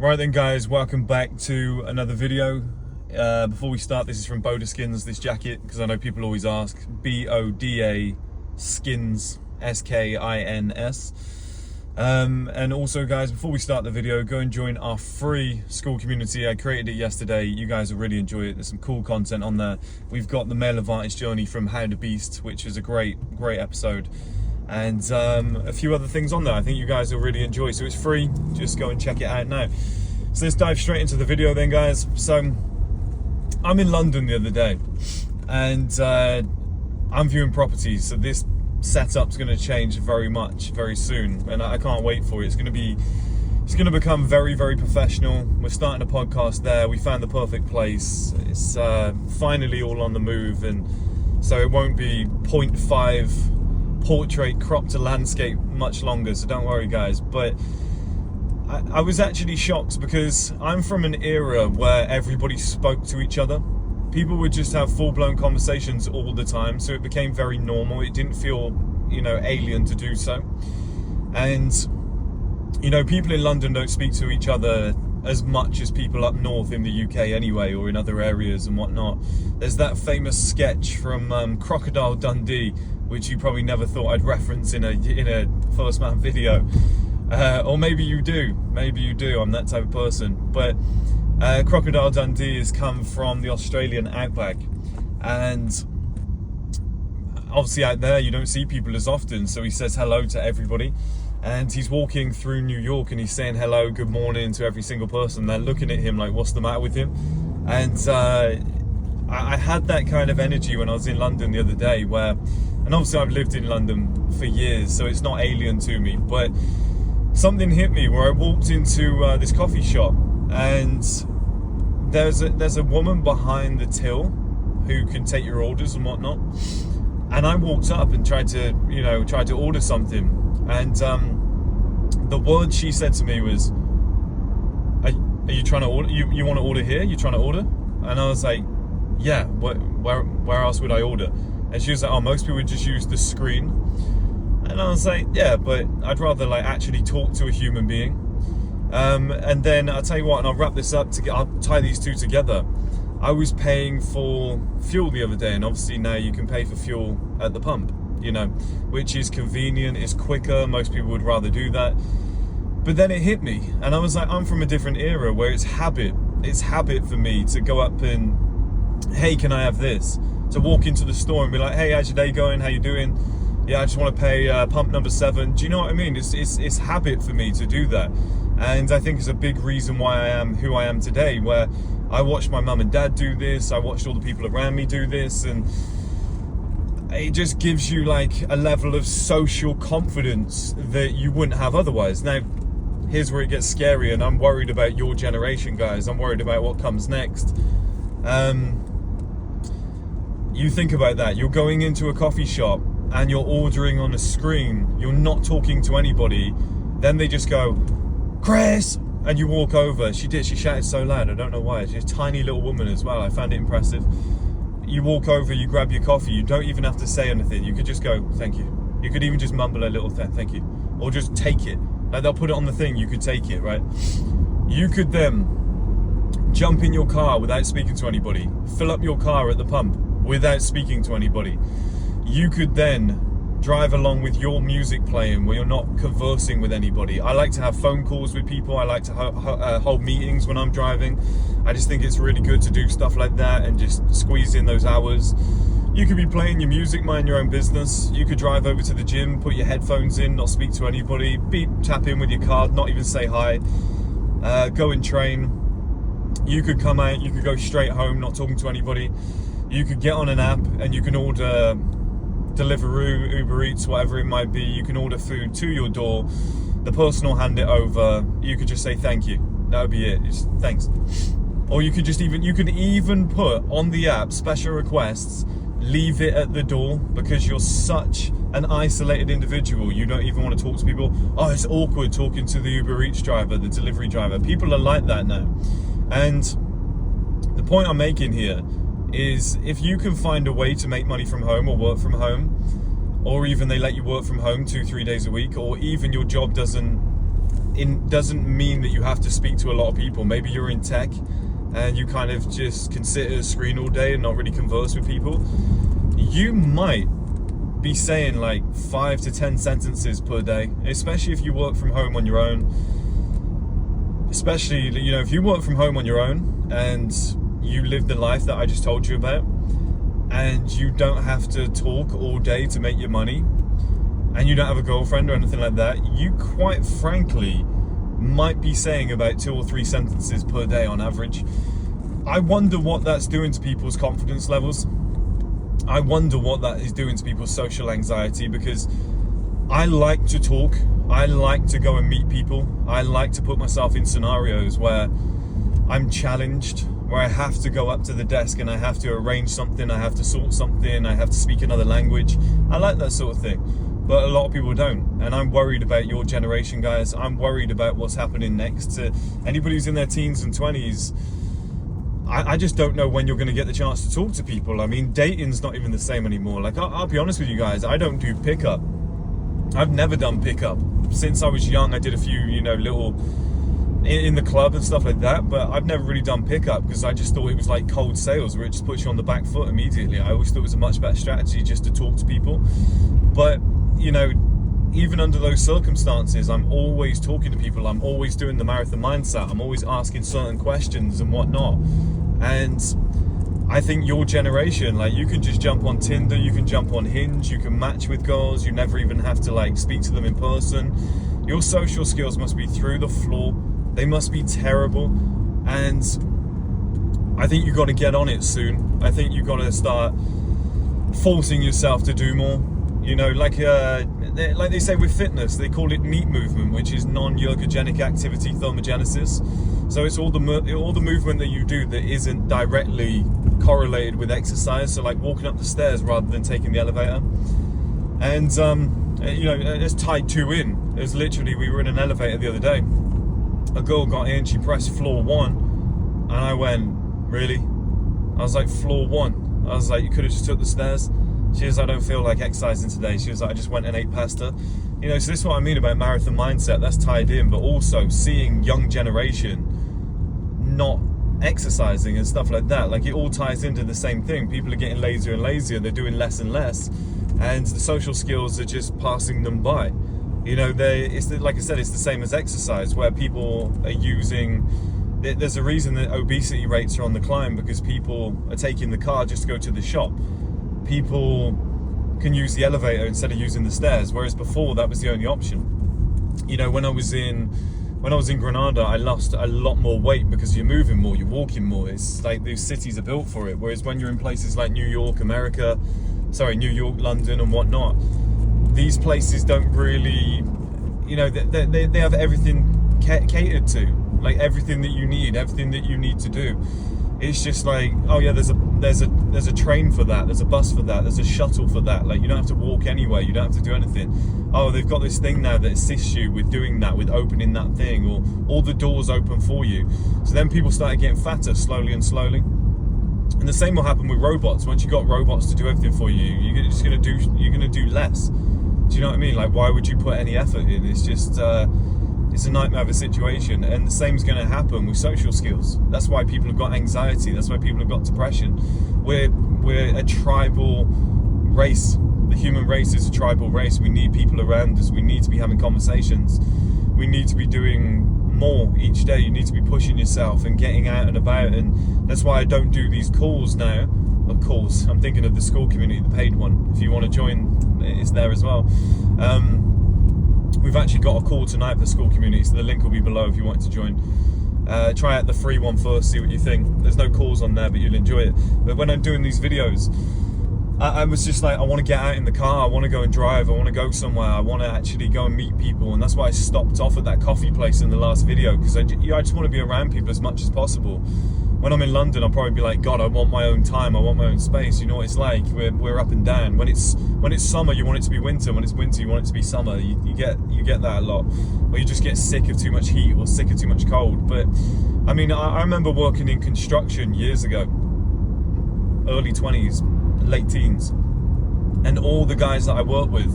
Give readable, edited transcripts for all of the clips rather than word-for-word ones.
Right then guys, welcome back to another video. Before we start, this is from Boda Skins, this jacket, because I know people always ask. B-O-D-A Skins, S-K-I-N-S. And also guys, before we start the video, go and join our free school community. I created it yesterday. You guys will really enjoy it. There's some cool content on there. We've got the male advantage journey from How to Beast, which is a great episode. And a few other things on there I think you guys will really enjoy. So it's free, just go and check it out now. So let's dive straight into the video then guys. So I'm in London the other day and I'm viewing properties. So this setup's going to change very soon, and I can't wait for it. It's going to become very professional. We're starting a podcast there. We found the perfect place. It's finally all on the move, and so it won't be 0.5 portrait cropped to landscape much longer, so don't worry guys. But I was actually shocked because I'm from an era where everybody spoke to each other. People would just have full-blown conversations all the time, so it became very normal. It didn't feel, alien to do so. And people in London don't speak to each other as much as people up north in the UK anyway, or in other areas and whatnot. There's that famous sketch from Crocodile Dundee, which you probably never thought I'd reference in a First Man video. Or maybe you do, I'm that type of person. But Crocodile Dundee has come from the Australian outback, and obviously out there you don't see people as often, so he says hello to everybody. And he's walking through New York and he's saying hello, good morning to every single person. They're looking at him like, what's the matter with him? And I had that kind of energy when I was in London the other day, where, and obviously I've lived in London for years, so it's not alien to me, but something hit me where I walked into this coffee shop, and there's a woman behind the till who can take your orders and whatnot. And I walked up and tried to order something, and the word she said to me was, "Are you trying to order? You want to order here? You trying to order?" And I was like, "Yeah. Where else would I order?" And she was like, "Oh, most people would just use the screen." And I was like, "Yeah, but I'd rather actually talk to a human being." And then I'll tell you what, and I'll wrap this up I'll tie these two together. I was paying for fuel the other day, and obviously now you can pay for fuel at the pump, which is convenient, it's quicker. Most people would rather do that. But then it hit me, and I was like, I'm from a different era where it's habit for me to go up and, hey, can I have this? To walk into the store and be like, hey, how's your day going? How you doing? Yeah, I just want to pay pump number 7. Do you know what I mean? It's habit for me to do that. And I think it's a big reason why I am who I am today, where I watched my mum and dad do this, I watched all the people around me do this, and it just gives you a level of social confidence that you wouldn't have otherwise. Now, here's where it gets scary, and I'm worried about your generation, guys. I'm worried about what comes next. You think about that. You're going into a coffee shop and you're ordering on a screen. You're not talking to anybody. Then they just go, "Chris!" and you walk over. She shouted so loud, I don't know why. She's a tiny little woman as well. I found it impressive. You walk over, you grab your coffee. You don't even have to say anything. You could just go, "Thank you." You could even just mumble a little "thank you," or just take it. They'll put it on the thing, you could take it, right? You could then jump in your car without speaking to anybody, fill up your car at the pump without speaking to anybody. You could then drive along with your music playing where you're not conversing with anybody. I like to have phone calls with people. I like to hold meetings when I'm driving. I just think it's really good to do stuff like that and just squeeze in those hours. You could be playing your music, mind your own business. You could drive over to the gym, put your headphones in, not speak to anybody, tap in with your card, not even say hi, go and train. You could come out, you could go straight home, not talking to anybody. You could get on an app and you can order Deliveroo, Uber Eats, whatever it might be. You can order food to your door. The person will hand it over. You could just say thank you. That would be it. Just thanks. Or you could even put on the app special requests. Leave it at the door, because you're such an isolated individual. You don't even want to talk to people. Oh, it's awkward talking to the Uber Eats driver, the delivery driver. People are like that now. And the point I'm making here is, if you can find a way to make money from home or work from home, or even they let you work from home 2-3 days a week, or even your job doesn't it doesn't mean that you have to speak to a lot of people. Maybe you're in tech and you kind of just can sit at a screen all day and not really converse with people. You might be saying like 5 to 10 sentences per day, especially if you work from home on your own. Especially, you know, if you work from home on your own and you live the life that I just told you about, and you don't have to talk all day to make your money, and you don't have a girlfriend or anything like that, you quite frankly might be saying about 2 or 3 sentences per day on average. I wonder what that's doing to people's confidence levels. I wonder what that is doing to people's social anxiety, because I like to talk. I like to go and meet people. I like to put myself in scenarios where I'm challenged, where I have to go up to the desk and I have to arrange something, I have to sort something, I have to speak another language. I like that sort of thing, but a lot of people don't. And I'm worried about your generation, guys. I'm worried about what's happening next to anybody who's in their teens and 20s. I just don't know when you're going to get the chance to talk to people. I mean, dating's not even the same anymore. Like, I'll be honest with you guys, I don't do pickup. I've never done pickup. Since I was young, I did a few, you know, little in the club and stuff like that, but I've never really done pickup because I just thought it was like cold sales where it just puts you on the back foot immediately. I always thought it was a much better strategy just to talk to people. But, you know, even under those circumstances, I'm always talking to people. I'm always doing the marathon mindset. I'm always asking certain questions and whatnot. And I think your generation, like, you can just jump on Tinder, you can jump on Hinge, you can match with girls, you never even have to like speak to them in person. Your social skills must be through the floor. They must be terrible. And I think you've got to get on it soon. I think you've got to start forcing yourself to do more. You know, like they say with fitness, they call it NEAT movement, which is non-ergogenic activity thermogenesis. So it's all the movement that you do that isn't directly correlated with exercise. So like walking up the stairs rather than taking the elevator. And you know, it's tied 2 in. It's literally, we were in an elevator the other day. A girl got in, she pressed floor 1, and I went, really? I was like, floor 1? I was like, you could have just took the stairs. She was like, I don't feel like exercising today. She was like, I just went and ate pasta. You know, so this is what I mean about marathon mindset. That's tied in, but also seeing young generation not exercising and stuff like that. Like, it all ties into the same thing. People are getting lazier and lazier. They're doing less and less, and the social skills are just passing them by. You know, like I said, it's the same as exercise, where people are using. There's a reason that obesity rates are on the climb, because people are taking the car just to go to the shop. People can use the elevator instead of using the stairs, whereas before that was the only option. You know, when I was in Granada, I lost a lot more weight because you're moving more, you're walking more. It's like these cities are built for it. Whereas when you're in places like New York, London and whatnot, these places don't really, you know, they have everything catered to, like everything that you need to do. It's just like, oh yeah, there's a train for that, there's a bus for that, there's a shuttle for that. Like, you don't have to walk anywhere, you don't have to do anything. Oh, they've got this thing now that assists you with doing that, with opening that thing, or all the doors open for you. So then people started getting fatter slowly and slowly. And the same will happen with robots. Once you've got robots to do everything for you, you're gonna do less. Do you know what I mean? Like, why would you put any effort in? It's just it's a nightmare of a situation. And the same is going to happen with social skills. That's why people have got anxiety. That's why people have got depression. We're a tribal race. The human race is a tribal race. We need people around us. We need to be having conversations. We need to be doing more each day. You need to be pushing yourself and getting out and about. And that's why I don't do these calls now. Of course, I'm thinking of the school community, the paid one. If you want to join, it's there as well. We've actually got a call tonight for the school community, so the link will be below if you want to join. Try out the free one first, see what you think. There's no calls on there, but you'll enjoy it. But when I'm doing these videos, I was just like, I want to get out in the car, I want to go and drive, I want to go somewhere, I want to actually go and meet people. And that's why I stopped off at that coffee place in the last video, because I just want to be around people as much as possible. When I'm in London, I'll probably be like, God, I want my own time, I want my own space. You know what it's like, we're up and down. When it's summer, you want it to be winter. When it's winter, you want it to be summer. You get that a lot. Or you just get sick of too much heat or sick of too much cold. But I mean, I remember working in construction years ago, early 20s, late teens, and all the guys that I worked with,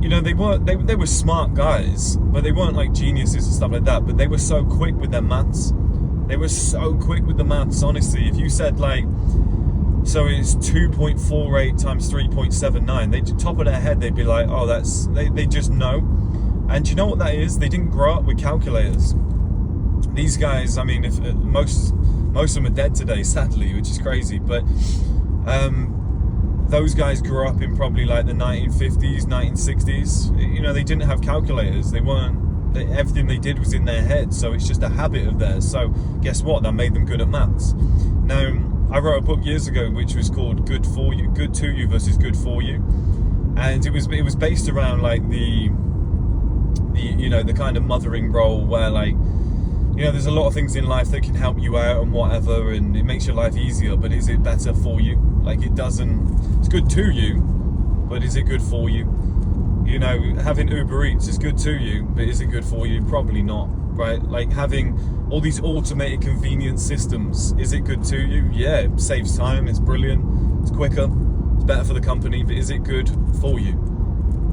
you know, they were smart guys, but they weren't like geniuses and stuff like that. But they were so quick with their maths. They were so quick with the maths. Honestly, if you said like, so it's 2.48 times 3.79, they top of their head, they'd be like, oh, that's, they just know. And do you know what that is? They didn't grow up with calculators. These guys, I mean, if most of them are dead today, sadly, which is crazy. But those guys grew up in probably like the 1950s, 1960s. You know, they didn't have calculators. Everything they did was in their head. So it's just a habit of theirs. So guess what? That made them good at maths. Now, I wrote a book years ago which was called Good to You versus Good for You, and it was based around like the you know, the kind of mothering role where, like, you know, there's a lot of things in life that can help you out and whatever, and it makes your life easier, but is it better for you? Like, it's good to you, but is it good for you? You know, having Uber Eats is good to you, but is it good for you? Probably not, right? Like, having all these automated convenience systems, is it good to you? Yeah, it saves time, it's brilliant, it's quicker, it's better for the company, but is it good for you?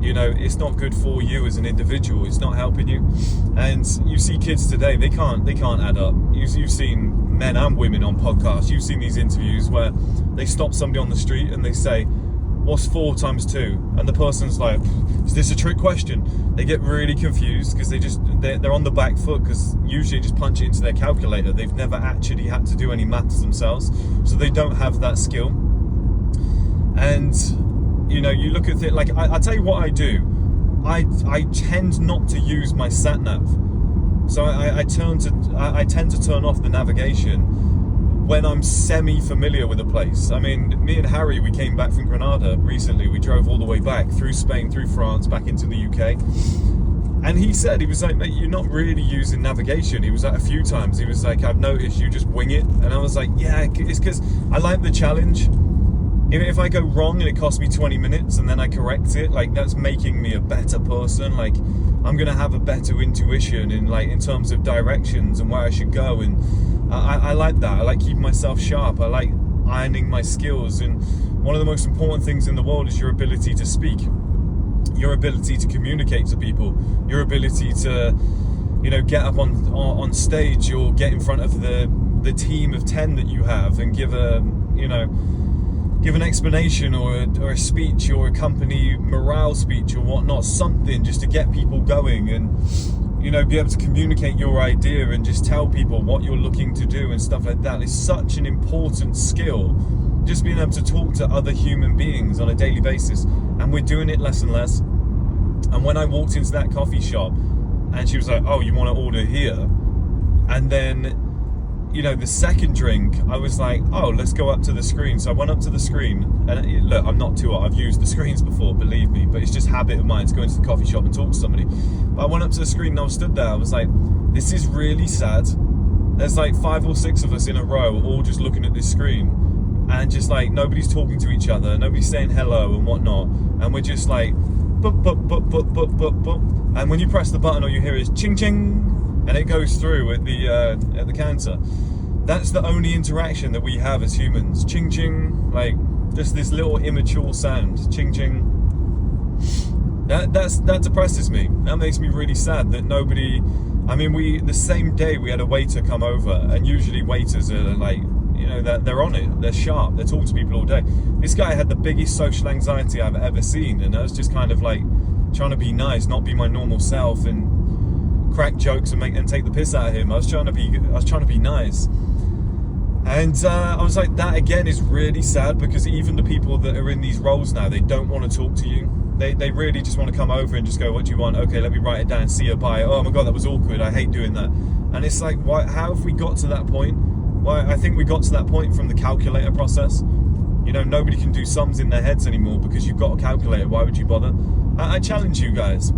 You know, it's not good for you as an individual. It's not helping you. And you see kids today, they can't add up. You've seen men and women on podcasts. You've seen these interviews where they stop somebody on the street and they say, what's 4 times 2? And the person's like, is this a trick question? They get really confused because they're on the back foot, because usually just punch it into their calculator. They've never actually had to do any maths themselves, so they don't have that skill. And you know, you look at it like, I tell you what I do. I tend not to use my sat nav. So I tend to turn off the navigation when I'm semi-familiar with a place. I mean, me and Harry, we came back from Granada recently. We drove all the way back through Spain, through France, back into the UK. And he was like, mate, you're not really using navigation. He was like, a few times, he was like, I've noticed you just wing it. And I was like, yeah, it's because I like the challenge. If I go wrong and it costs me 20 minutes and then I correct it, like, that's making me a better person. Like, I'm gonna have a better intuition in terms of directions and where I should go. And I like that. I like keeping myself sharp. I like ironing my skills. And one of the most important things in the world is your ability to speak, your ability to communicate to people, your ability to, you know, get up on stage or get in front of the team of 10 that you have and give an explanation or a speech or a company morale speech or whatnot, something just to get people going and, you know, be able to communicate your idea and just tell people what you're looking to do and stuff like that. It's such an important skill, just being able to talk to other human beings on a daily basis, and we're doing it less and less. And when I walked into that coffee shop and she was like, oh, you want to order here? And then, you know, the second drink, I was like, oh, let's go up to the screen. So I went up to the screen, and look, I'm not too old. I've used the screens before, believe me, but it's just habit of mine to go into the coffee shop and talk to somebody. But I went up to the screen and I was stood there. I was like, this is really sad. There's like 5 or 6 of us in a row, all just looking at this screen, and just like, nobody's talking to each other, nobody's saying hello and whatnot, and we're just like, boop, boop, boop, boop, boop, boop, boop. And when you press the button, all you hear is ching, ching, and it goes through at the counter. That's the only interaction that we have as humans. Ching ching, like just this little immature sound. Ching ching. That depresses me. That makes me really sad that nobody. I mean, the same day we had a waiter come over, and usually waiters are like, you know, they're on it, they're sharp, they're talking to people all day. This guy had the biggest social anxiety I've ever seen, and I was just kind of like trying to be nice, not be my normal self, and crack jokes and take the piss out of him. I was trying to be nice. And I was like, that again is really sad, because even the people that are in these roles now, they don't want to talk to you. They really just want to come over and just go, what do you want? Okay, let me write it down, see you, bye. Oh my God, that was awkward. I hate doing that. And it's like, why? How have we got to that point? Well, I think we got to that point from the calculator process. You know, nobody can do sums in their heads anymore because you've got a calculator. Why would you bother? I challenge you guys.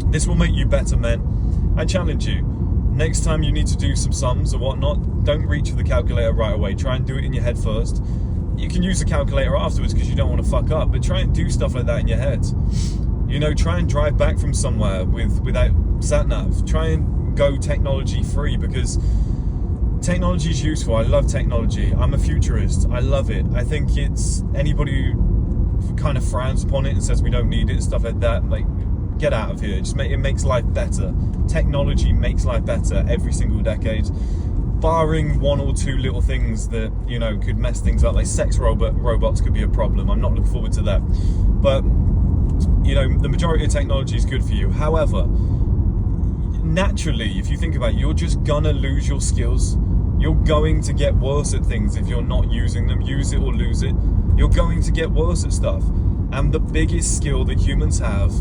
This will make you better men. I challenge you. Next time you need to do some sums or whatnot, don't reach for the calculator right away. Try and do it in your head first. You can use the calculator afterwards because you don't want to fuck up, but try and do stuff like that in your head. You know, try and drive back from somewhere without sat-nav. Try and go technology free, because technology is useful. I love technology. I'm a futurist. I love it. I think it's anybody kind of frowns upon it and says we don't need it and stuff like that. Like, get out of here. It makes life better. Technology makes life better every single decade, barring one or two little things that, you know, could mess things up. Like sex robots could be a problem. I'm not looking forward to that. But, you know, the majority of technology is good for you. However, naturally, if you think about it, you're just gonna lose your skills. You're going to get worse at things if you're not using them. Use it or lose it. You're going to get worse at stuff. And the biggest skill that humans have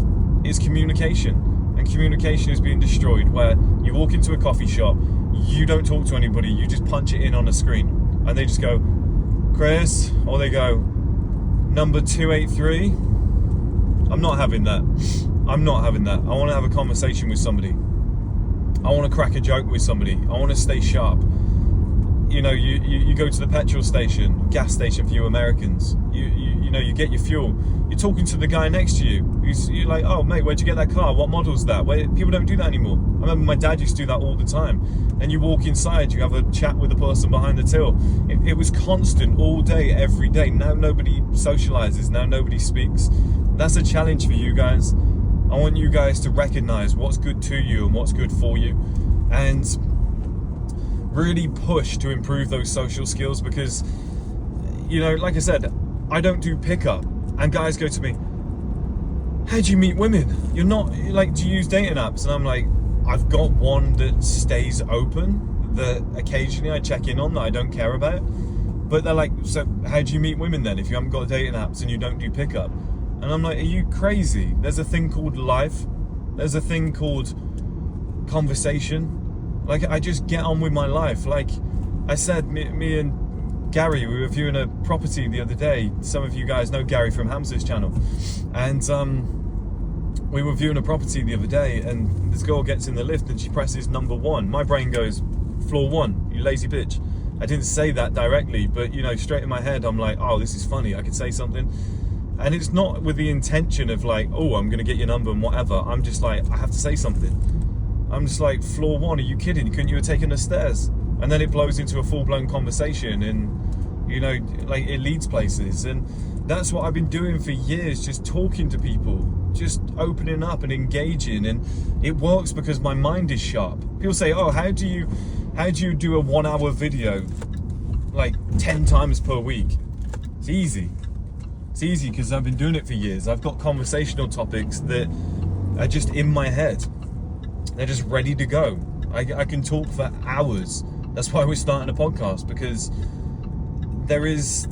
is communication. And communication is being destroyed, where you walk into a coffee shop, you don't talk to anybody, you just punch it in on a screen. And they just go, Chris, or they go, number 283. I'm not having that. I'm not having that. I want to have a conversation with somebody. I want to crack a joke with somebody. I want to stay sharp. You know, you go to the petrol station, gas station for you Americans. You know, you get your fuel. You're talking to the guy next to you. You're like, oh mate, where'd you get that car? What model's that? People don't do that anymore. I remember my dad used to do that all the time. And you walk inside, you have a chat with the person behind the till. It was constant all day, every day. Now nobody socializes. Now nobody speaks. That's a challenge for you guys. I want you guys to recognize what's good to you and what's good for you, and really push to improve those social skills. Because, you know, like I said, I don't do pickup, and guys go to me, how do you meet women? You're not, like, do you use dating apps? And I'm like, I've got one that stays open, that occasionally I check in on, that I don't care about. But they're like, so how do you meet women then if you haven't got dating apps and you don't do pickup? And I'm like, are you crazy? There's a thing called life. There's a thing called conversation. Like, I just get on with my life. Like I said, me and Gary, we were viewing a property the other day. Some of you guys know Gary from Hamza's channel. And we were viewing a property the other day, and this girl gets in the lift and she presses number 1. My brain goes, floor 1, you lazy bitch. I didn't say that directly, but, you know, straight in my head, I'm like, oh, this is funny. I could say something. And it's not with the intention of like, oh, I'm going to get your number and whatever. I'm just like, I have to say something. I'm just like, floor 1, are you kidding? Couldn't you have taken the stairs? And then it blows into a full-blown conversation, and, you know, like, it leads places. And that's what I've been doing for years, just talking to people, just opening up and engaging. And it works because my mind is sharp. People say, oh, how do you do a 1-hour video like 10 times per week? It's easy. It's easy because I've been doing it for years. I've got conversational topics that are just in my head. They're just ready to go. I can talk for hours. That's why we're starting a podcast, because there is,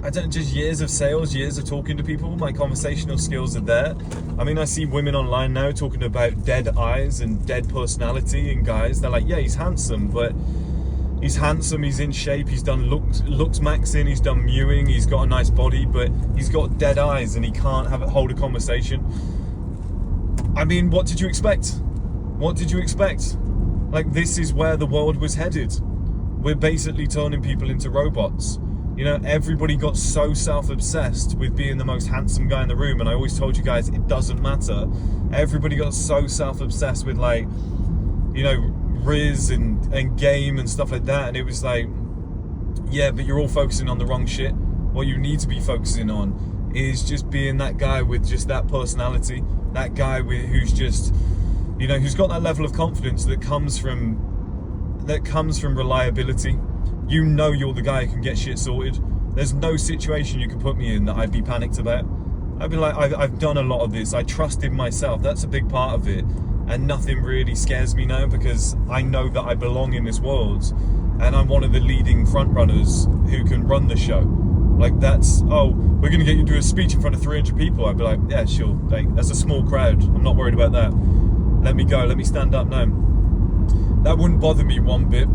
I don't, just years of sales, years of talking to people. My conversational skills are there. I mean, I see women online now talking about dead eyes and dead personality, and guys, they're like, yeah, he's handsome, but he's handsome, he's in shape, he's done looks maxing, he's done mewing, he's got a nice body, but he's got dead eyes and he can't hold a conversation. I mean, what did you expect? What did you expect? Like, this is where the world was headed. We're basically turning people into robots. You know, everybody got so self-obsessed with being the most handsome guy in the room, and I always told you guys, it doesn't matter. Everybody got so self-obsessed with, like, you know, Riz and game and stuff like that, and it was like, yeah, but you're all focusing on the wrong shit. What you need to be focusing on is just being that guy with just that personality, that guy who's just, you know, who's got that level of confidence that comes from reliability. You know, you're the guy who can get shit sorted. There's no situation you can put me in that I'd be panicked about. I'd be like, I've done a lot of this. I trust in myself. That's a big part of it. And nothing really scares me now, because I know that I belong in this world, and I'm one of the leading front runners who can run the show. Like, that's, oh, we're going to get you to do a speech in front of 300 people. I'd be like, yeah, sure. Like, that's a small crowd. I'm not worried about that. Let me go. Let me stand up now. That wouldn't bother me one bit.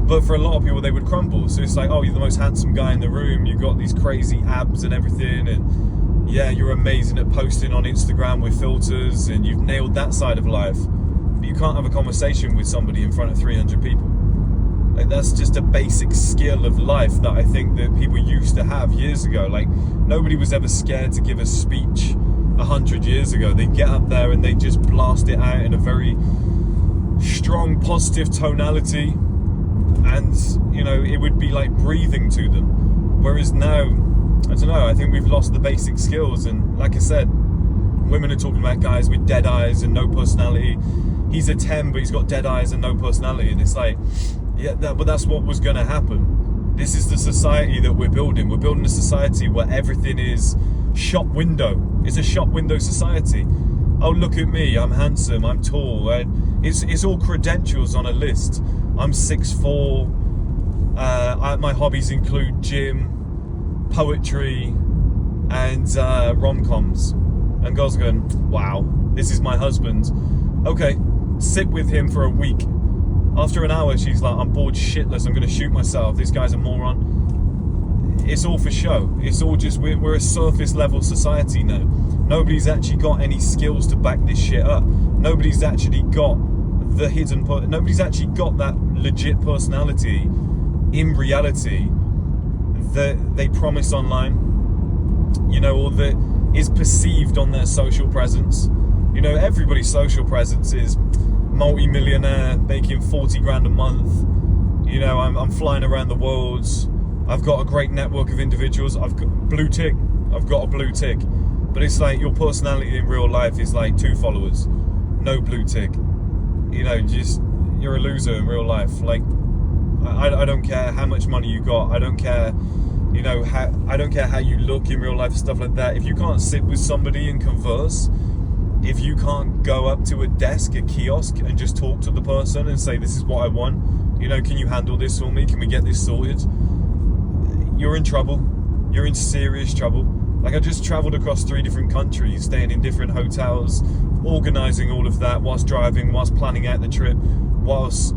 But for a lot of people, they would crumble. So it's like, oh, you're the most handsome guy in the room. You've got these crazy abs and everything. And yeah, you're amazing at posting on Instagram with filters, and you've nailed that side of life. But you can't have a conversation with somebody in front of 300 people. Like, that's just a basic skill of life that I think that people used to have years ago. Like, nobody was ever scared to give a speech 100 years ago. They get up there and they just blast it out in a very strong, positive tonality. And, you know, it would be like breathing to them. Whereas now, I don't know, I think we've lost the basic skills. And like I said, women are talking about guys with dead eyes and no personality. He's a 10, but he's got dead eyes and no personality. And it's like, yeah, but that's what was going to happen. This is the society that we're building. We're building a society where everything is shop window. It's a shop window society. Oh, look at me, I'm handsome, I'm tall. It's all credentials on a list. I'm 6'4". My hobbies include gym, poetry, and rom-coms. And girls are going, wow, this is my husband. Okay, sit with him for a week. After an hour, she's like, I'm bored shitless, I'm going to shoot myself. This guy's a moron. It's all for show. It's all just, we're a surface level society now. Nobody's actually got any skills to back this shit up. Nobody's actually got the hidden, nobody's actually got that legit personality in reality that they promise online, you know, or that is perceived on their social presence. You know, everybody's social presence is multi-millionaire, making 40 grand a month. You know, I'm flying around the world. I've got a great network of individuals. I've got blue tick. I've got a blue tick. But it's like your personality in real life is like 2 followers, no blue tick. You know, just, you're a loser in real life. Like, I don't care how much money you got. I don't care, you know, I don't care how you look in real life and stuff like that. If you can't sit with somebody and converse, if you can't go up to a desk, a kiosk, and just talk to the person and say, this is what I want, you know, can you handle this for me? Can we get this sorted? You're in trouble. You're in serious trouble. Like, I just traveled across 3 different countries, staying in different hotels, organizing all of that whilst driving, whilst planning out the trip, whilst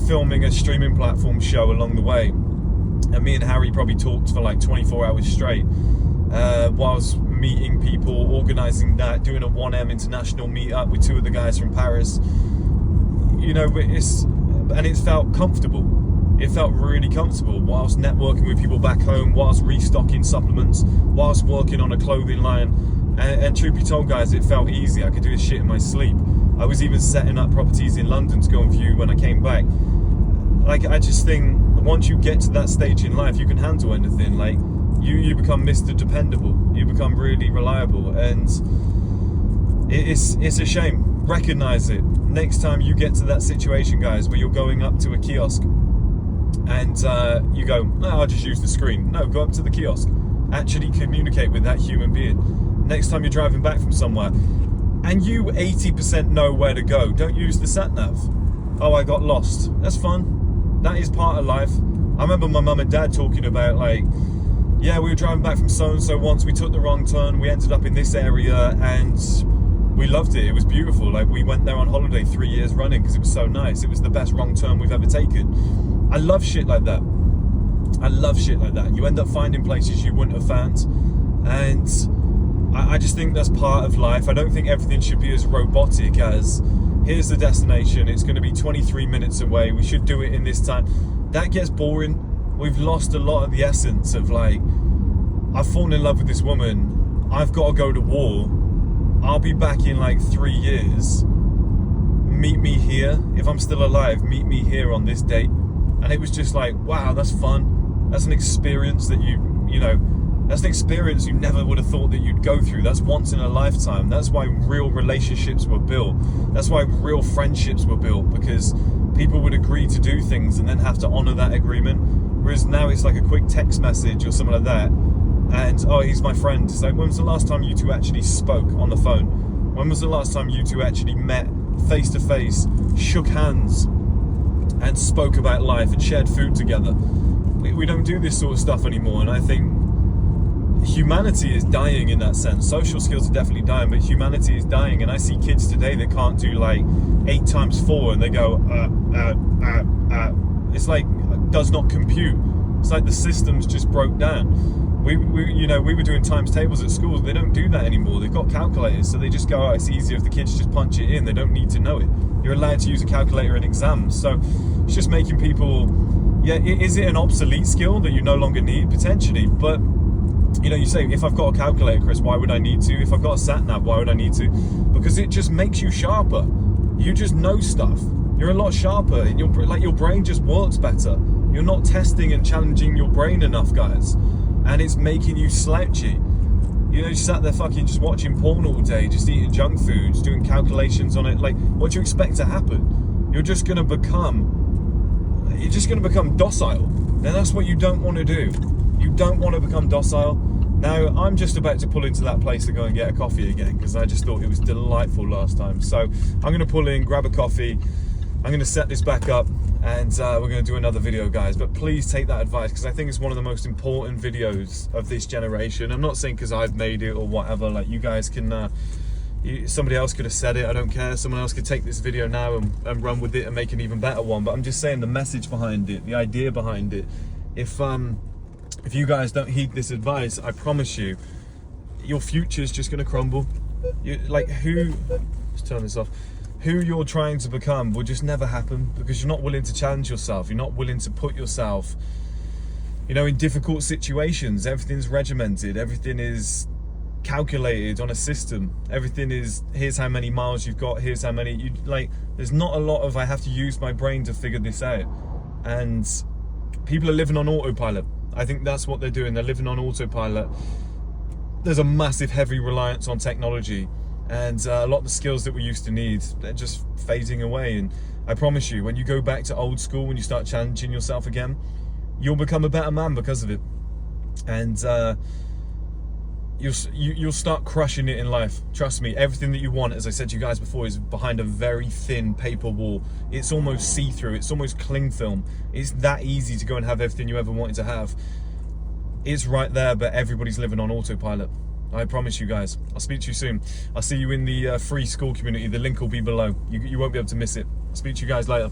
filming a streaming platform show along the way. And me and Harry probably talked for like 24 hours straight, whilst meeting people, organising that, doing a 1M international meetup with 2 of the guys from Paris. You know, it felt comfortable. It felt really comfortable whilst networking with people back home, whilst restocking supplements, whilst working on a clothing line. And truth be told, guys, it felt easy. I could do this shit in my sleep. I was even setting up properties in London to go and view when I came back. Like, I just think once you get to that stage in life, you can handle anything. Like, you become Mr. Dependable. You become really reliable. And it's a shame. Recognize it. Next time you get to that situation, guys, where you're going up to a kiosk and you go, no, I'll just use the screen. No, go up to the kiosk. Actually communicate with that human being. Next time you're driving back from somewhere and you 80% know where to go, don't use the sat-nav. Oh, I got lost. That's fun. That is part of life. I remember my mum and dad talking about, like, yeah, we were driving back from so-and-so once, we took the wrong turn, we ended up in this area and we loved it. It was beautiful. Like, we went there on holiday 3 years running because it was so nice. It was the best wrong turn we've ever taken. I love shit like that. I love shit like that. You end up finding places you wouldn't have found. And I just think that's part of life. I don't think everything should be as robotic as, here's the destination, it's going to be 23 minutes away, we should do it in this time. That gets boring. We've lost a lot of the essence of, like, I've fallen in love with this woman, I've got to go to war, I'll be back in like 3 years, meet me here, if I'm still alive, meet me here on this date. And it was just like, wow, that's fun. That's an experience that you know, that's an experience you never would have thought that you'd go through. That's once in a lifetime. That's why real relationships were built. That's why real friendships were built, because people would agree to do things and then have to honor that agreement. Whereas now it's like a quick text message or something like that. And, oh, he's my friend. It's like, when was the last time you 2 actually spoke on the phone? When was the last time you 2 actually met face to face, shook hands, and spoke about life and shared food together? We don't do this sort of stuff anymore, and I think humanity is dying in that sense. Social skills are definitely dying, but humanity is dying. And I see kids today that can't do like 8 times 4, and they go, It's like, does not compute. It's like the systems just broke down. We were doing times tables at schools. They don't do that anymore. They've got calculators, so they just go, oh, it's easier if the kids just punch it in. They don't need to know it. You're allowed to use a calculator in exams. So it's just making people, yeah, is it an obsolete skill that you no longer need? Potentially. But, you know, you say, if I've got a calculator, Chris, why would I need to? If I've got a sat-nav, why would I need to? Because it just makes you sharper. You just know stuff. You're a lot sharper. And your brain just works better. You're not testing and challenging your brain enough, guys. and it's making you slouchy. You know, you sat there fucking just watching porn all day, just eating junk foods, doing calculations on it. Like, what do you expect to happen? You're just gonna become docile. Now that's what you don't want to do. You don't want to become docile. Now, I'm just about to pull into that place to go and get a coffee again, because I just thought it was delightful last time. So I'm going to pull in, grab a coffee, I'm going to set this back up, and we're going to do another video, guys. But please take that advice, because I think it's one of the most important videos of this generation. I'm not saying because I've made it or whatever, like you guys can, somebody else could have said it, I don't care. Someone else could take this video now and run with it and make an even better one. But I'm just saying the message behind it, the idea behind it. If you guys don't heed this advice, I promise you, your future's just going to crumble. Let's turn this off. Who you're trying to become will just never happen, because you're not willing to challenge yourself. You're not willing to put yourself, you know, in difficult situations. Everything's regimented. Everything is calculated on a system. Everything is, here's how many miles you've got. Here's how many, there's not a lot of, I have to use my brain to figure this out. And people are living on autopilot. I think that's what they're doing. They're living on autopilot. There's a massive heavy reliance on technology, and a lot of the skills that we used to need, they're just fading away. And I promise you, when you go back to old school, when you start challenging yourself again, you'll become a better man because of it. And you'll start crushing it in life. Trust me, everything that you want, as I said to you guys before, is behind a very thin paper wall. It's almost see-through, it's almost cling film. It's that easy to go and have everything you ever wanted to have. It's right there, but everybody's living on autopilot. I promise you guys. I'll speak to you soon. I'll see you in the free school community. The link will be below. You won't be able to miss it. I'll speak to you guys later.